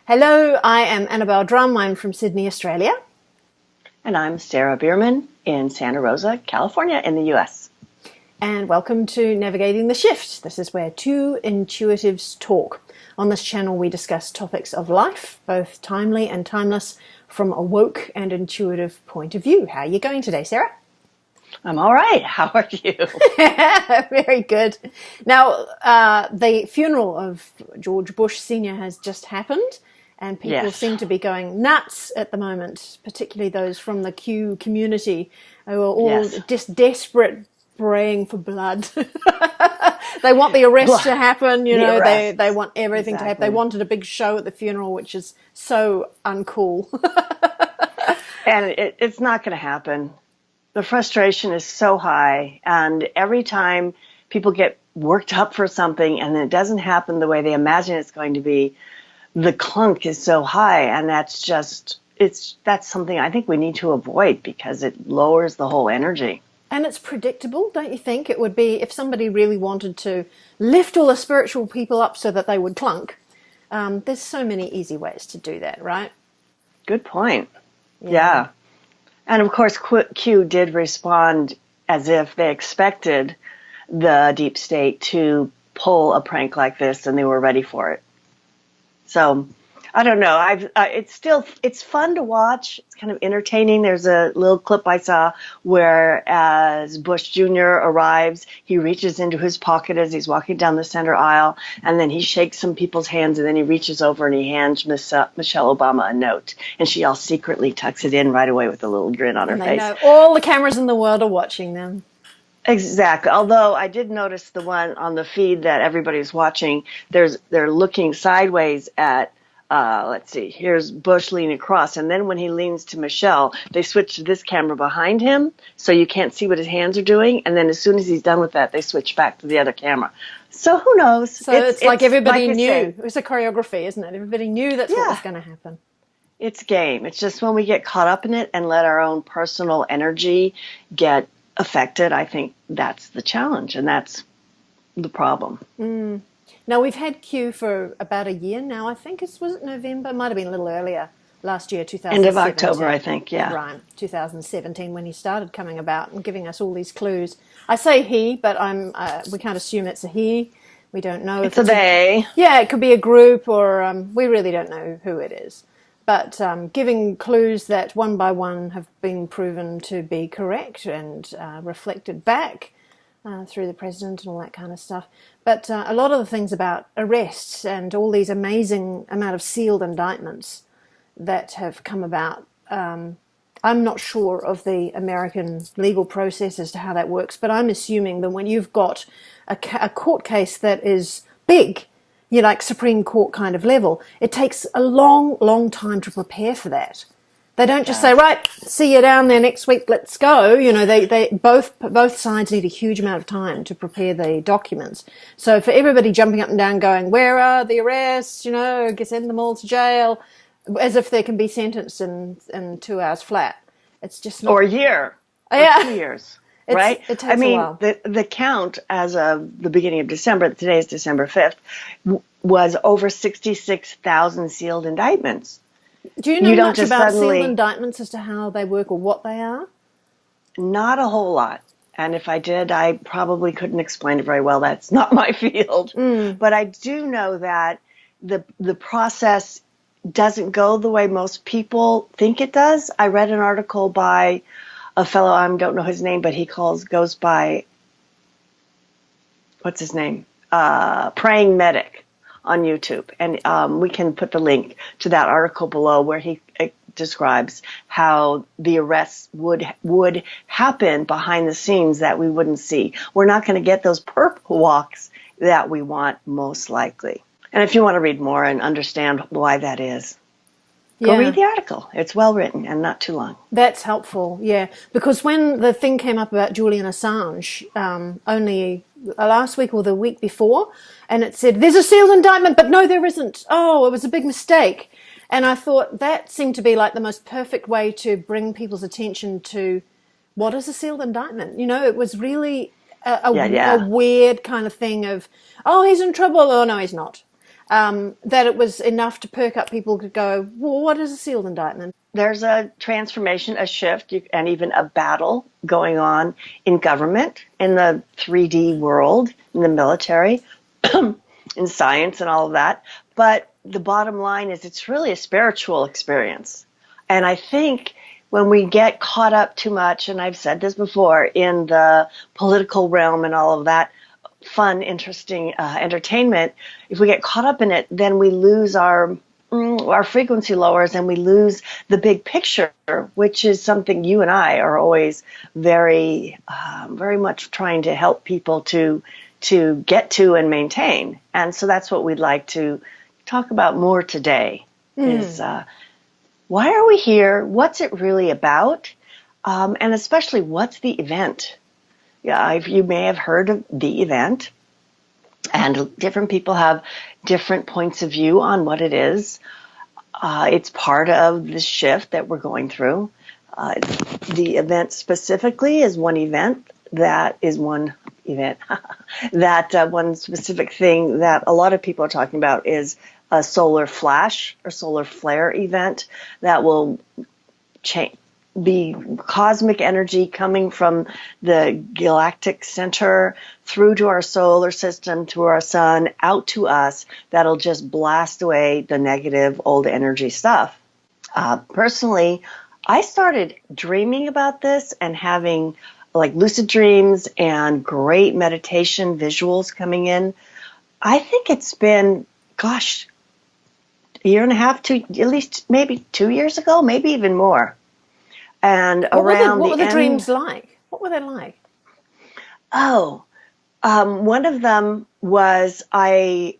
Hello, I am Annabelle Drum. I'm from Sydney, Australia. And I'm Sarah Bierman in Santa Rosa, California in the U.S. And welcome to Navigating the Shift. This is where two intuitives talk. On this channel, we discuss topics of life, both timely and timeless, from a woke and intuitive point of view. How are you going today, Sarah? I'm all right. How are you? Very good. Now, the funeral of George Bush Sr. has just happened, and people seem to be going nuts at the moment, particularly those from the Q community who are all just desperate, praying for blood. They want the arrest to happen, they want everything to happen. They wanted a big show at the funeral, which is so uncool. And it's not going to happen. The frustration is so high, and every time people get worked up for something and then it doesn't happen the way they imagine it's going to be, the clunk is so high, and that's something I think we need to avoid because it lowers the whole energy. And it's predictable, don't you think? It would be if somebody really wanted to lift all the spiritual people up so that they would clunk. There's so many easy ways to do that, right? Good point. Yeah. And of course, Q did respond as if they expected the deep state to pull a prank like this and they were ready for it. So I don't know. It's fun to watch. It's kind of entertaining. There's a little clip I saw where as Bush Jr. arrives, he reaches into his pocket as he's walking down the center aisle, and then he shakes some people's hands, and then he reaches over and he hands Michelle Obama a note, and she all secretly tucks it in right away with a little grin on her face. Know all the cameras in the world are watching them. Exactly. Although I did notice the one on the feed that everybody's watching, they're looking sideways at let's see, here's Bush leaning across, and then when he leans to Michelle, they switch to this camera behind him, so you can't see what his hands are doing, and then as soon as he's done with that, they switch back to the other camera. So who knows? So it's like everybody knew. It was a choreography, isn't it? Everybody knew that's what was going to happen. It's game. It's just when we get caught up in it and let our own personal energy get affected, I think that's the challenge, and that's the problem. Now, we've had Q for about a year now, I think. Was it November? It might have been a little earlier, last year, 2017. End of October, I think, yeah. Right, 2017, when he started coming about and giving us all these clues. I say he, but we can't assume it's a he. We don't know. It's a they. Yeah, it could be a group, or we really don't know who it is. But giving clues that one by one have been proven to be correct and reflected back through the president and all that kind of stuff. But a lot of the things about arrests and all these amazing amount of sealed indictments that have come about, I'm not sure of the American legal process as to how that works, but I'm assuming that when you've got a court case that is big, like Supreme Court kind of level, it takes a long, long time to prepare for that. They don't just say, right, see you down there next week, let's go. They both sides need a huge amount of time to prepare the documents. So for everybody jumping up and down going, where are the arrests, send them all to jail, as if they can be sentenced in 2 hours flat. It's just not... Or a year. Or 2 years. Right? It takes a while. The count as of the beginning of December, today is December 5th, was over 66,000 sealed indictments. Do you know much about sealed indictments as to how they work or what they are? Not a whole lot. And if I did, I probably couldn't explain it very well. That's not my field. But I do know that the process doesn't go the way most people think it does. I read an article by a fellow, I don't know his name, but he goes by, what's his name? Praying Medic on YouTube. And we can put the link to that article below where he describes how the arrests would happen behind the scenes that we wouldn't see. We're not going to get those perp walks that we want, most likely. And if you want to read more and understand why that is, go read the article. It's well written and not too long. That's helpful, yeah. Because when the thing came up about Julian Assange, only last week or the week before, and it said, there's a sealed indictment, but no, there isn't. Oh, it was a big mistake. And I thought that seemed to be like the most perfect way to bring people's attention to what is a sealed indictment. It was really a weird kind of thing of, oh, he's in trouble. Oh, no, he's not. that it was enough to perk up people to go, well, what is a sealed indictment? There's a transformation, a shift, and even a battle going on in government, in the 3D world, in the military, in science and all of that. But the bottom line is it's really a spiritual experience. And I think when we get caught up too much, and I've said this before, in the political realm and all of that fun, interesting entertainment, if we get caught up in it, then we lose our frequency lowers and we lose the big picture, which is something you and I are always very, very much trying to help people to get to and maintain. And so that's what we'd like to talk about more today is why are we here? What's it really about? And especially what's the event? Yeah, you may have heard of the event, and different people have different points of view on what it is. It's part of the shift that we're going through. The event specifically is one event that is one event. That one specific thing that a lot of people are talking about is a solar flash or solar flare event that will be cosmic energy coming from the galactic center through to our solar system, to our sun, out to us, that'll just blast away the negative old energy stuff. Personally, I started dreaming about this and having like lucid dreams and great meditation visuals coming in. I think it's been, a year and a half, at least maybe 2 years ago, maybe even more. And what were the dreams like? What were they like? One of them was it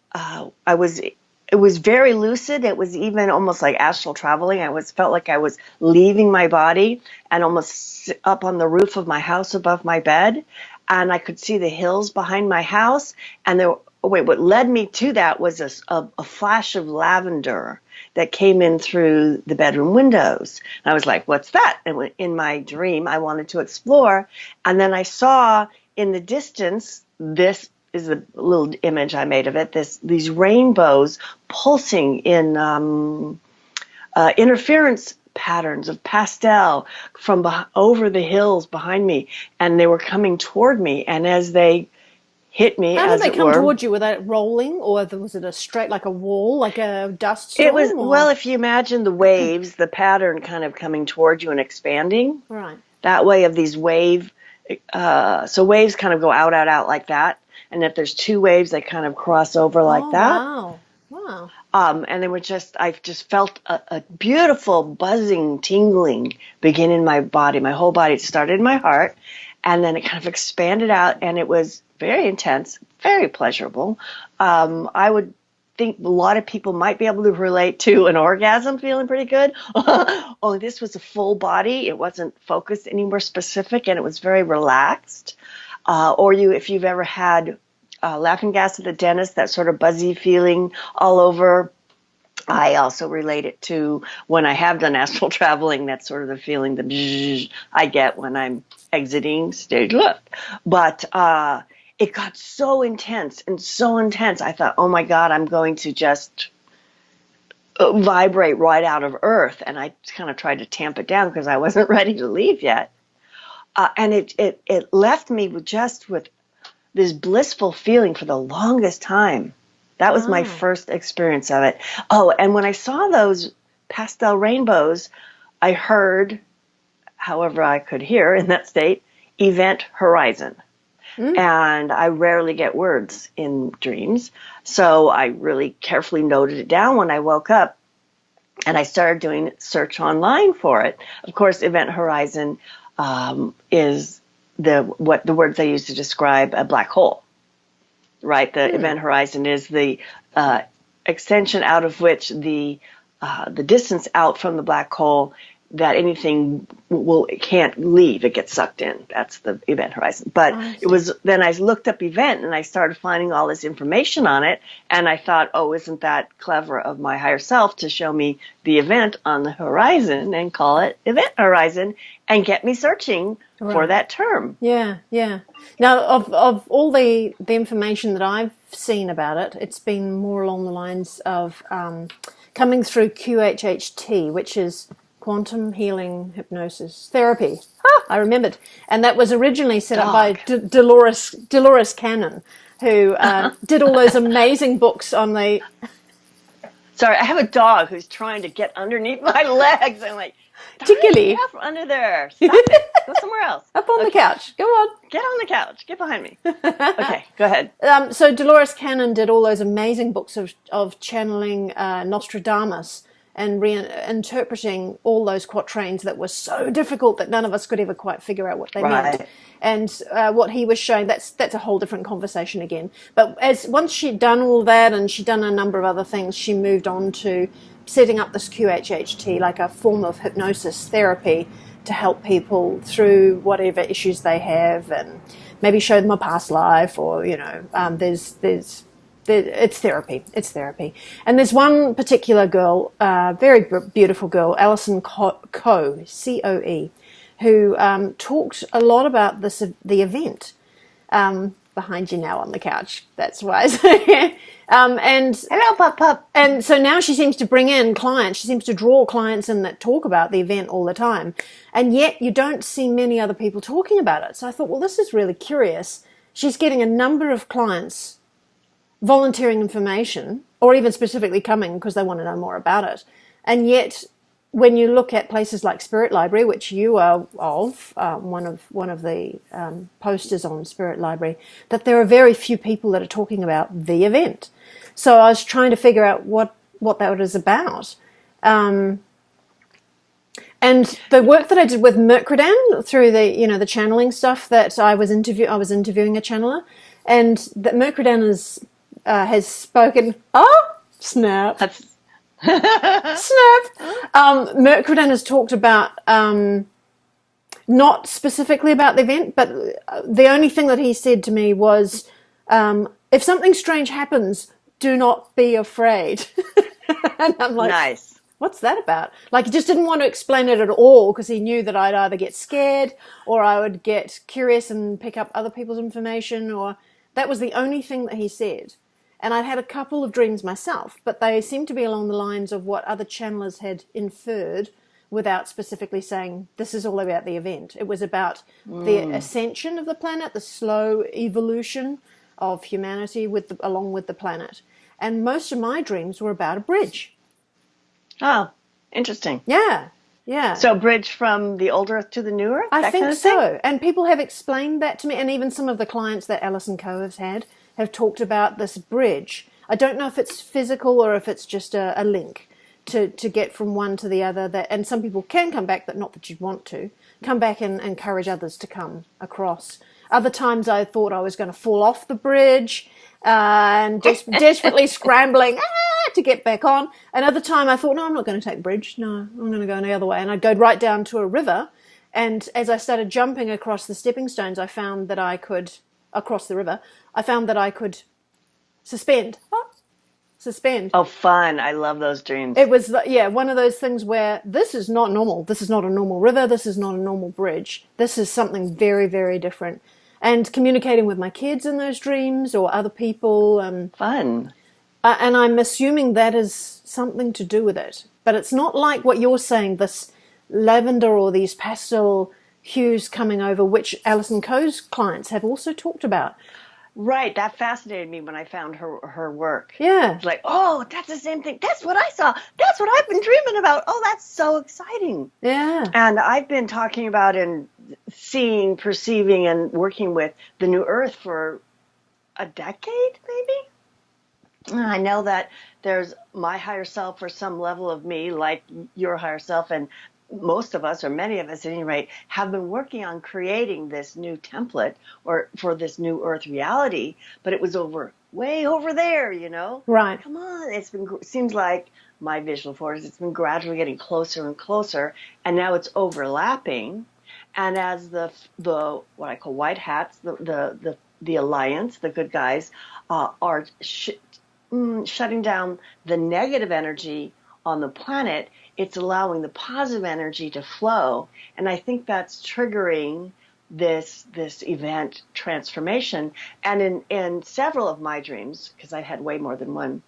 was very lucid. It was even almost like astral traveling. Felt like I was leaving my body and almost up on the roof of my house above my bed. And I could see the hills behind my house. And what led me to that was a flash of lavender that came in through the bedroom windows. And I was like, what's that? And in my dream, I wanted to explore. And then I saw in the distance, this is a little image I made of it, these rainbows pulsing in interference patterns of pastel from over the hills behind me. And they were coming toward me. And as they hit me, how did they come towards you? Were they rolling, or was it a straight, like a wall, like a dust storm? It was, well, if you imagine the waves, the pattern kind of coming toward you and expanding. Right. That way of these so waves kind of go out like that. And if there's two waves, they kind of cross over like that. Wow. And I just felt a beautiful buzzing, tingling begin in my body. My whole body. It started in my heart, and then it kind of expanded out, and it was very intense, very pleasurable. I would think a lot of people might be able to relate to an orgasm feeling pretty good. Only this was a full body. It wasn't focused anywhere specific, and it was very relaxed. If you've ever had laughing gas at the dentist, that sort of buzzy feeling all over. I also relate it to when I have done astral traveling. That's sort of the feeling I get when I'm exiting stage left. But it got so intense. I thought, oh my God, I'm going to just vibrate right out of Earth. And I kind of tried to tamp it down because I wasn't ready to leave yet. And it left me with this blissful feeling for the longest time. That was my first experience of it. Oh, and when I saw those pastel rainbows, I heard, however I could hear in that state, event horizon. And I rarely get words in dreams. So I really carefully noted it down when I woke up, and I started doing search online for it. Of course, event horizon is the words I use to describe a black hole, right? The event horizon is the extension out of which the distance out from the black hole that anything can't leave. It gets sucked in. That's the event horizon. But then I looked up event and I started finding all this information on it. And I thought, oh, isn't that clever of my higher self to show me the event on the horizon and call it event horizon and get me searching for that term. Yeah, yeah. Now, of all the information that I've seen about it, it's been more along the lines of coming through QHHT, which is Quantum Healing Hypnosis Therapy. I remembered. And that was originally set up by Dolores Cannon, who did all those amazing books on the... Sorry, I have a dog who's trying to get underneath my legs. I'm like, Tickly. Get under there. Stop it. Go somewhere else. Up on the couch. Go on. Get on the couch. Get behind me. Okay, go ahead. So Dolores Cannon did all those amazing books of channeling Nostradamus and reinterpreting all those quatrains that were so difficult that none of us could ever quite figure out what they meant. And what he was showing, that's a whole different conversation again. But once she'd done all that and she'd done a number of other things, she moved on to setting up this QHHT, like a form of hypnosis therapy to help people through whatever issues they have and maybe show them a past life or, it's therapy. It's therapy. And there's one particular girl, very beautiful girl, Alison Coe, C-O-E, who talked a lot about the event. Behind you now on the couch. That's why. And hello, pup. And so now she seems to bring in clients. She seems to draw clients in that talk about the event all the time. And yet you don't see many other people talking about it. So I thought, well, this is really curious. She's getting a number of clients volunteering information or even specifically coming because they want to know more about it. And yet when you look at places like Spirit Library, which you are of, one of the posters on Spirit Library, that there are very few people that are talking about the event. So I was trying to figure out what that was about. And the work that I did with Mercredan through the channeling stuff that I was interviewing a channeler, and that Mercredan has spoken. Oh, snap! Snap! Mercredan has talked about not specifically about the event, but the only thing that he said to me was, if something strange happens, do not be afraid. And I'm like, nice. What's that about? Like, he just didn't want to explain it at all because he knew that I'd either get scared or I would get curious and pick up other people's information, or that was the only thing that he said. And I'd had a couple of dreams myself, but they seemed to be along the lines of what other channelers had inferred without specifically saying, this is all about the event. It was about the ascension of the planet, the slow evolution of humanity along with the planet. And most of my dreams were about a bridge. Oh, interesting. Yeah, yeah. So bridge from the old Earth to the new Earth? I think so. And people have explained that to me, and even some of the clients that Alison Coe has had have talked about this bridge. I don't know if it's physical or if it's just a link to get from one to the other. And some people can come back, but not that you'd want to. Come back and encourage others to come across. Other times I thought I was going to fall off the bridge and just desperately scrambling to get back on. Another time I thought, no, I'm not going to take the bridge. No, I'm going to go the other way. And I'd go right down to a river. And as I started jumping across the stepping stones, I found that I could, across the river, I found that I could suspend. Suspend. Oh, fun. I love those dreams. It was, one of those things where this is not normal. This is not a normal river. This is not a normal bridge. This is something very, very different. And communicating with my kids in those dreams or other people. Fun. And I'm assuming that is something to do with it. But it's not like what you're saying, this lavender or these pastel hues coming over, which Alison Coe's clients have also talked about. Right. That fascinated me when I found her work. Yeah. It's like, oh, that's the same thing. That's what I saw. That's what I've been dreaming about. Oh, that's so exciting. Yeah. And I've been talking about and seeing, perceiving, and working with the new Earth for a decade, maybe. And I know that there's my higher self or some level of me, like your higher self, and most of us, or many of us at any rate, have been working on creating this new template or for this new Earth reality, but it was over way over there, you know? Right. Come on. Seems like my visual force, it's been gradually getting closer and closer, and now it's overlapping. And as the what I call white hats, the alliance, the good guys, are shutting down the negative energy on the planet, it's allowing the positive energy to flow. And I think that's triggering this event transformation. And in several of my dreams, because I had way more than one,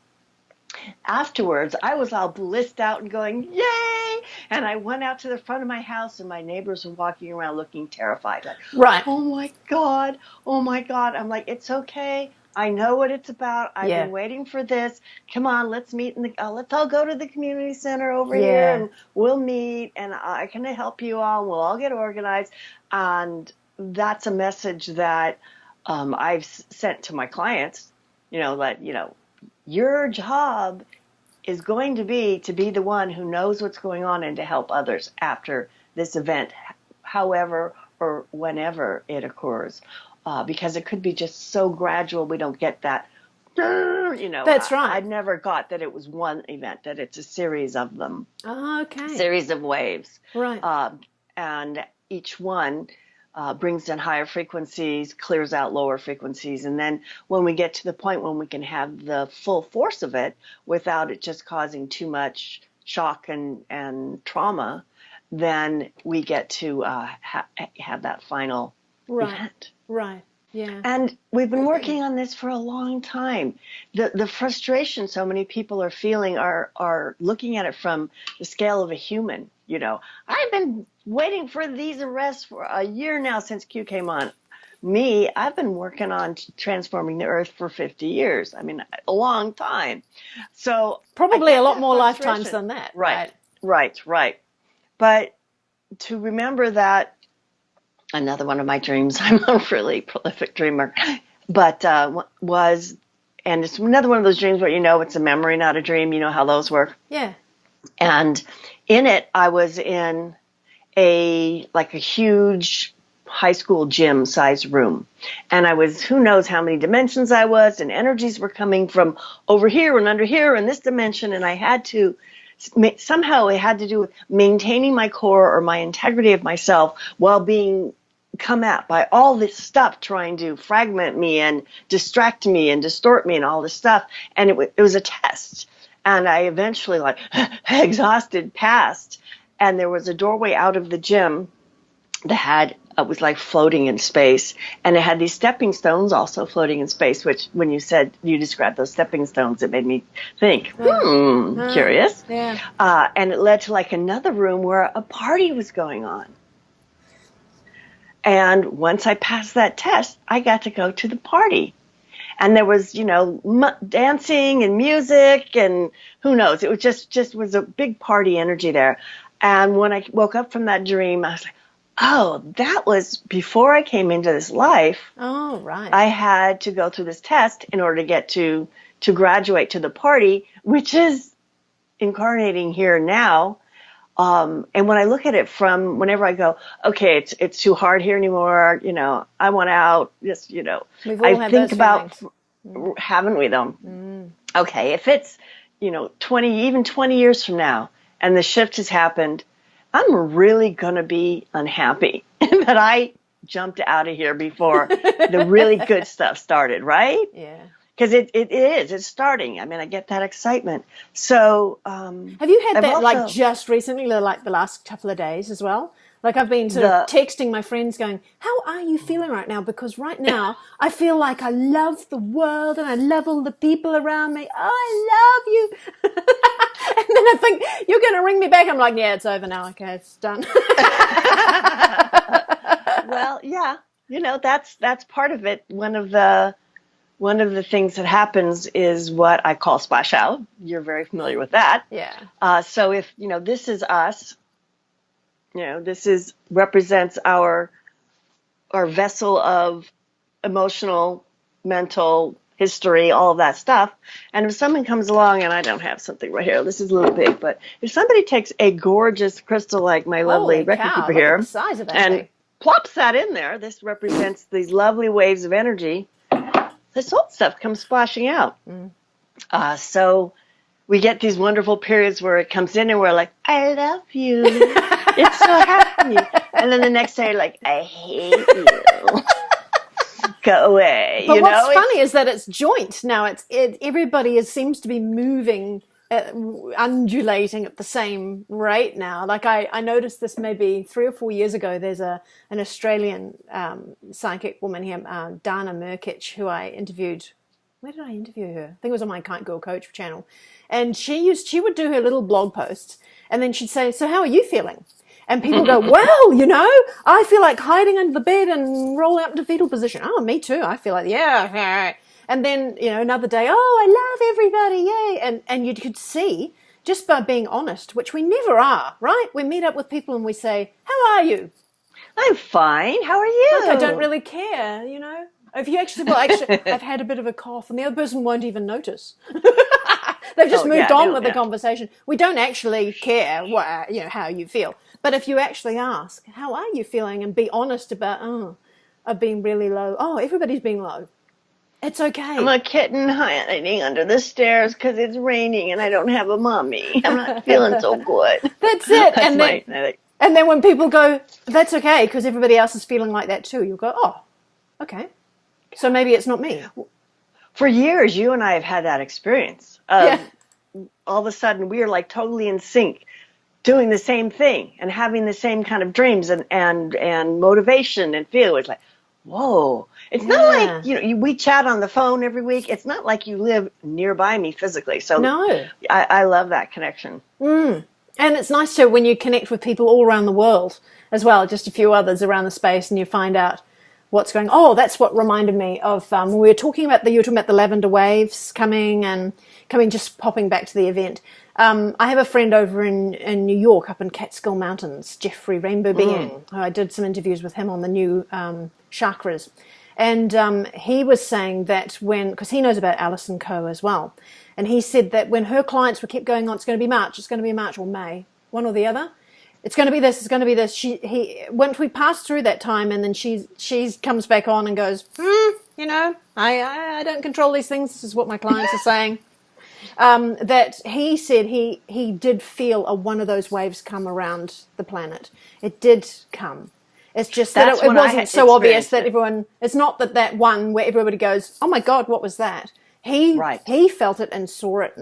afterwards I was all blissed out and going, yay! And I went out to the front of my house, and my neighbors were walking around looking terrified, like, Right. oh my God, oh my God. I'm like, it's okay. I know what it's about. I've been waiting for this. Come on, let's meet let's all go to the community center over here, and we'll meet, and I can help you all. We'll all get organized. And that's a message that I've sent to my clients, that, your job is going to be the one who knows what's going on and to help others after this event, however or whenever it occurs. Because it could be just so gradual, we don't get that. That's right. I never got that it was one event, that it's a series of them. Oh, okay. Series of waves. Right. And each one brings in higher frequencies, clears out lower frequencies. And then when we get to the point when we can have the full force of it without it just causing too much shock and trauma, then we get to have that final event. Right. Yeah. And we've been working on this for a long time. The frustration so many people are feeling are looking at it from the scale of a human. I've been waiting for these arrests for a year now since Q came on. I've been working on transforming the earth for 50 years. I mean, a long time. So probably a lot more lifetimes than that. Right. But to remember that, another one of my dreams, I'm a really prolific dreamer, but and it's another one of those dreams where it's a memory, not a dream. You know how those work? Yeah. And in it, I was in a huge high school gym sized room. And I was, who knows how many dimensions I was, and energies were coming from over here and under here in this dimension. And I had to, somehow it had to do with maintaining my core or my integrity of myself while being come at by all this stuff trying to fragment me and distract me and distort me and all this stuff. And it was a test. And I eventually, exhausted, passed. And there was a doorway out of the gym that was like floating in space. And it had these stepping stones also floating in space, which when you described those stepping stones, it made me think, curious. Yeah. And it led to another room where a party was going on. And once I passed that test, I got to go to the party. And there was, dancing and music and who knows. It was just was a big party energy there. And when I woke up from that dream, I was like, oh, that was before I came into this life. Oh, right. I had to go through this test in order to get to graduate to the party, which is incarnating here now. And when I look at it from whenever I go, okay, it's too hard here anymore. I want out. Just, We've all I had think those about, feelings. Haven't we though? Okay. If it's, 20 years from now and the shift has happened, I'm really going to be unhappy that I jumped out of here before the really good stuff started. Right. Yeah. Because it's starting. I mean, I get that excitement. So, have you had that just recently, like the last couple of days as well? Like I've been sort of texting my friends going, how are you feeling right now? Because right now I feel like I love the world and I love all the people around me. Oh, I love you. And then I think, you're going to ring me back. I'm like, yeah, it's over now. Okay, it's done. Well, yeah, that's part of it. One of the things that happens is what I call splash out. You're very familiar with that. Yeah. So if, this is us, this represents our vessel of emotional, mental history, all of that stuff. And if someone comes along, and I don't have something right here, this is a little big, but if somebody takes a gorgeous crystal like my lovely record keeper here, the size of that and thing. plops that in there, this represents these lovely waves of energy. this old stuff comes splashing out. So we get these wonderful periods where it comes in and we're like, I love you. It's so happy. And then the next day, like, I hate you. Go away. But what's funny is that it's joint now. Everybody seems to be moving, undulating at the same rate now. Like I noticed this maybe 3 or 4 years ago. There's an Australian psychic woman here, Dana Murkic, who I interviewed. Where did I interview her? I think it was on my Kite Girl Coach channel. And she would do her little blog posts, and then she'd say, "So how are you feeling?" And people go, "Well, I feel like hiding under the bed and rolling up into fetal position." Oh, me too. I feel like, yeah. And then, another day, oh, I love everybody, yay. And you could see, just by being honest, which we never are, right? We meet up with people and we say, "How are you?" I'm fine. How are you? Like, I don't really care, If you actually, I've had a bit of a cough, and the other person won't even notice. They've just moved on with the conversation. We don't actually care how you feel. But if you actually ask, how are you feeling, and be honest about, I've been really low. Oh, everybody's been low. It's okay. I'm a kitten hiding under the stairs because it's raining and I don't have a mommy. I'm not feeling so good. That's it. And then when people go, that's okay because everybody else is feeling like that too, you'll go, oh, okay. So maybe it's not me. For years, you and I have had that experience. All of a sudden, we are like totally in sync, doing the same thing and having the same kind of dreams and motivation and feel. It's like, whoa. It's not like, we chat on the phone every week. It's not like you live nearby me physically. So no. I love that connection. And it's nice too when you connect with people all around the world as well, just a few others around the space, and you find out what's going on. Oh, that's what reminded me of when we were talking about the lavender waves coming, just popping back to the event. I have a friend over in New York, up in Catskill Mountains, Jeffrey Rainbow Being. I did some interviews with him on the new chakras. And he was saying that because he knows about Alice & Co as well, and he said that when her clients were kept going on, it's going to be March or May, one or the other. It's going to be this. It's going to be this. Once we pass through that time, and then she comes back on and goes, I don't control these things. This is what my clients are saying. That he said he did feel one of those waves come around the planet. It did come. It's just that it wasn't so obvious that everyone. It's not that one where everybody goes, "Oh my God, what was that?" He felt it and saw it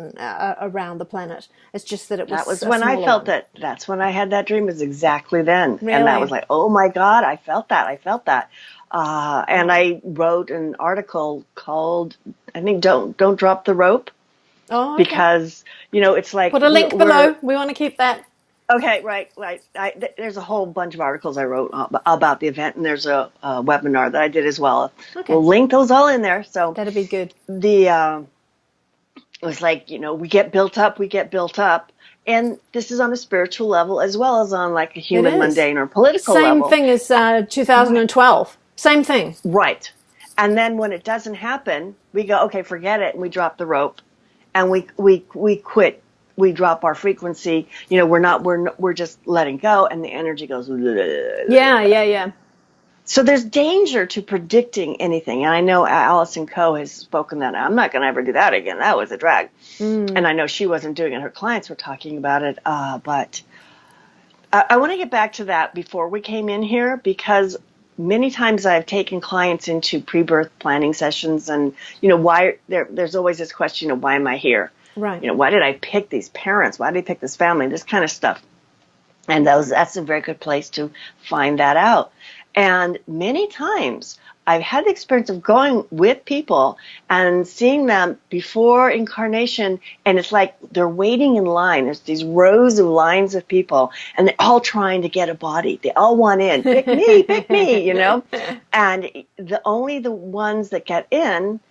around the planet. It's just that it was. That was when I felt it. That's when I had that dream. Was exactly then, really? And that was like, oh my God, I felt that. And I wrote an article called, I think, "Don't Drop the Rope." Oh, okay. Because it's like put a link below. We want to keep that. Okay, right. There's a whole bunch of articles I wrote about the event, and there's a webinar that I did as well. Okay. We'll link those all in there. So that'd be good. It was like, we get built up, and this is on a spiritual level as well as on like a human, mundane, or political level. Same thing as 2012. Same thing. Right. And then when it doesn't happen, we go, okay, forget it, and we drop the rope, and we quit. We drop our frequency. We're just letting go, and the energy goes. Yeah. So there's danger to predicting anything, and I know Alice & Co has spoken that. I'm not going to ever do that again. That was a drag, and I know she wasn't doing it. Her clients were talking about it, but I want to get back to that before we came in here, because many times I've taken clients into pre-birth planning sessions, and why there's always this question of why am I here? Right. Why did I pick these parents? Why did I pick this family? This kind of stuff. And that's a very good place to find that out. And many times I've had the experience of going with people and seeing them before incarnation, and it's like they're waiting in line. There's these rows of lines of people, and they're all trying to get a body. They all want in. Pick me, And only the ones that get in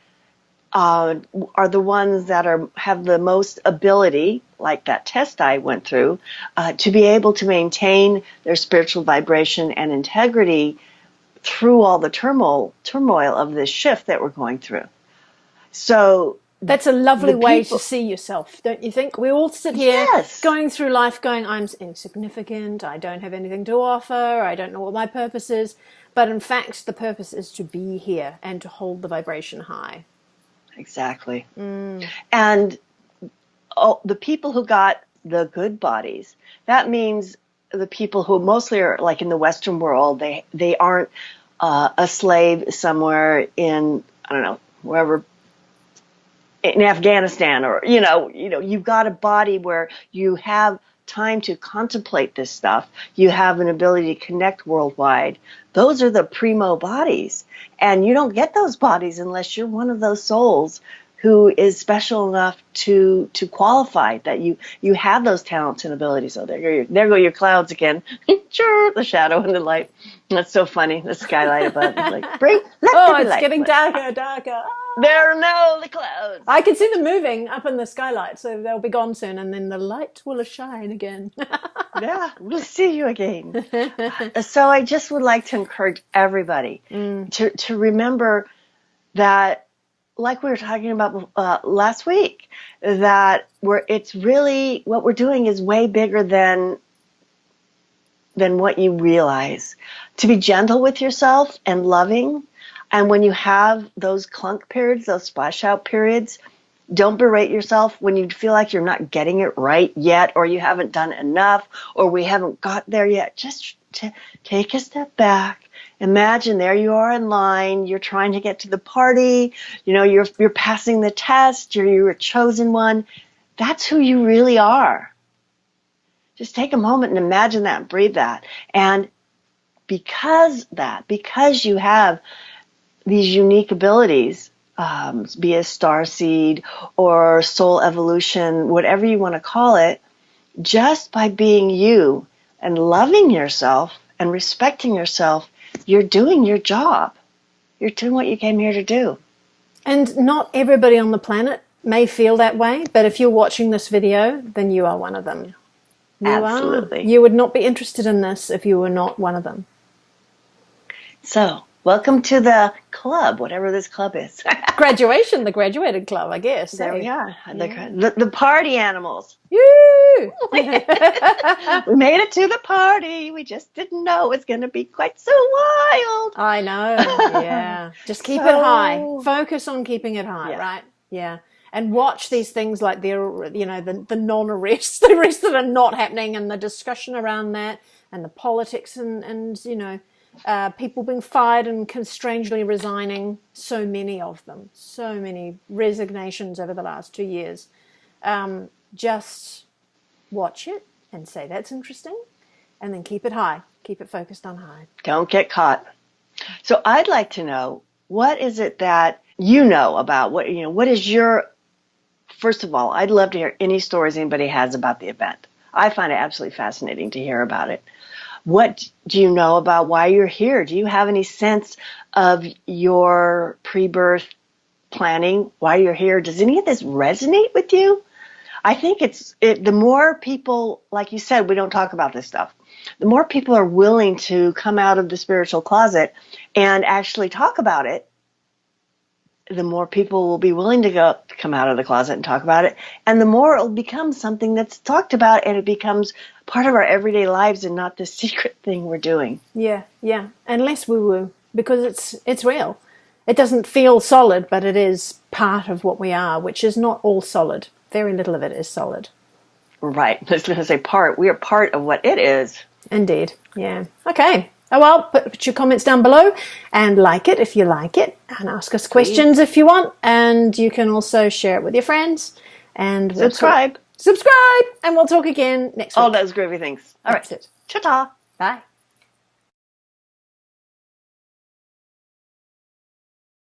are the ones that have the most ability, like that test I went through, to be able to maintain their spiritual vibration and integrity through all the turmoil of this shift that we're going through. So that's a lovely way to see yourself, don't you think? We all sit here going through life going, I'm insignificant, I don't have anything to offer, I don't know what my purpose is. But in fact, the purpose is to be here and to hold the vibration high. Exactly. And the people who got the good bodies, that means the people who mostly are like in the Western world, they aren't a slave somewhere in, I don't know, wherever, in Afghanistan, or you've got a body where you have time to contemplate this stuff. You have an ability to connect worldwide. Those are the primo bodies, and you don't get those bodies unless you're one of those souls who is special enough to qualify, that you have those talents and abilities. So there go your clouds again. Sure, the shadow and the light. That's so funny. The skylight above. It's like, it's getting darker. There are the clouds. I can see them moving up in the skylight, so they'll be gone soon, and then the light will shine again. Yeah, we'll see you again. So I just would like to encourage everybody to remember that, like we were talking about last week, that it's really, what we're doing is way bigger than what you realize. To be gentle with yourself and loving. And when you have those clunk periods, those splash out periods, don't berate yourself when you feel like you're not getting it right yet, or you haven't done enough, or we haven't got there yet. Just take a step back. Imagine there you are in line. You're trying to get to the party. You're passing the test. You're a chosen one. That's who you really are. Just take a moment and imagine that and breathe that. And because you have these unique abilities, be a star seed or soul evolution, whatever you want to call it, just by being you and loving yourself and respecting yourself, you're doing your job. You're doing what you came here to do. And not everybody on the planet may feel that way, but if you're watching this video, then you are one of them. Absolutely. You would not be interested in this if you were not one of them. So, welcome to the club, whatever this club is. Graduation, the graduated club, I guess. There we are. The party animals. Woo! We made it to the party. We just didn't know it was going to be quite so wild. I know. Yeah. Just keep it high. Focus on keeping it high, right? Yeah. And watch these things like the non-arrests, the arrests that are not happening, and the discussion around that, and the politics, and people being fired and strangely resigning. So many of them. So many resignations over the last 2 years. Just watch it and say, that's interesting. And then keep it high. Keep it focused on high. Don't get caught. So I'd like to know, what is it that you know about, what is your, first of all, I'd love to hear any stories anybody has about the event. I find it absolutely fascinating to hear about it. What do you know about why you're here? Do you have any sense of your pre-birth planning, why you're here? Does any of this resonate with you? I think the more people, like you said, we don't talk about this stuff. The more people are willing to come out of the spiritual closet and actually talk about it, the more people will be willing to come out of the closet and talk about it. And the more it'll become something that's talked about, and it becomes part of our everyday lives and not this secret thing we're doing. Yeah. And less woo-woo, because it's real. It doesn't feel solid, but it is part of what we are, which is not all solid. Very little of it is solid. Right. I was going to say part. We are part of what it is. Indeed. Yeah. Okay. Oh, well, put your comments down below and like it if you like it, and ask us questions if you want. And you can also share it with your friends. And subscribe. Subscribe. And we'll talk again next week. All those groovy things. All right. That's it. Ta-ta. Bye.